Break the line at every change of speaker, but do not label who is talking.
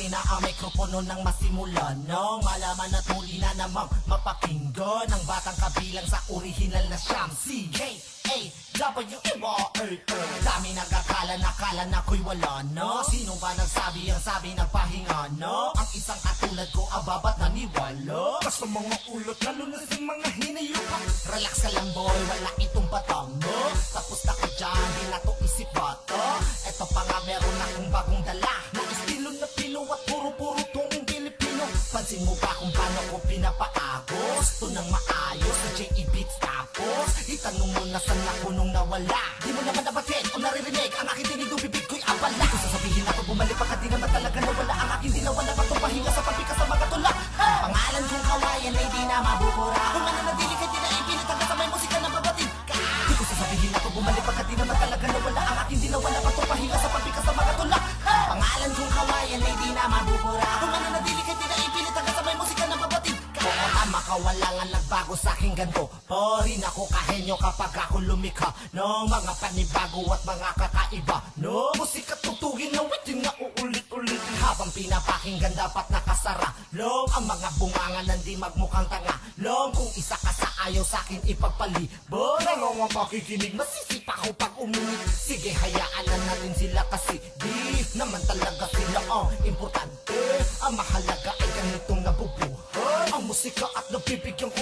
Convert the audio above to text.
akin na ang mikropono nang masimulan nang malaman at muli na namang mapakinggan ang batang kabilang sa orihinal na siyang C-K-A-W-E-Y-A. Dami nagkakala, nakala na ko'y wala na. Sino ba nagsabi ang sabi nagpahinga na? Ang isang katulad ko ababat naniwala ka sa mga ulot, lalo na sa mga hinayupa. Relax ka lang boy, wala itong batang mo. Tapos na ko dyan, di na to isip bata. Eto pa nga meron akong bagong dala na estilo na Pino at puro-puro tong Pilipino. Pansin mo ba kung paano ko pinapaagos? Ito nang maayos sa J.E. Beats. Tapos itanong mo na saan ako nung nawala. Di mo naman nabatin o naririnig ang aking dinig, bibig ko'y abala. Kung sasabihin ako bumalik pa ka, di naman talaga nawala ang aking dinawa na pagpapahinga sa pagbikas sa mga tula. Pangalan kong kawayan ay di na mabubura. Kung mananatili ka di na ipilit hanggang sa may musika na babatid ka. Di ko sasabihin ako bumalik pa ka, di naman talaga nawala ang aking dinawa na pagpapahinga sa pagbikas sa mga tula. Pangalan kong kawayan ay di na mabubura. Kung mananatili ka di na ipilit hanggang sa may musika na babatid ka. Oo tama ka, wala nga nagbago sa aking ganto. Parin ako kahenyo kapag ako lumikha ng mga panibago at mga kakaiba no musika tutugin na witin na uulit-ulit. Habang pinapakinggan dapat nakasara long ang mga bunganga nandi magmukhang tanga long. Kung isa ka sa ayaw sa'kin ipagpalibot, nangong ang makikinig masisipa ko pag umingit. Sige hayaan na natin sila kasi di naman talaga sila ang importante. Ang mahalaga ay ganitong nabubuhay ang musika at nabibigyan ko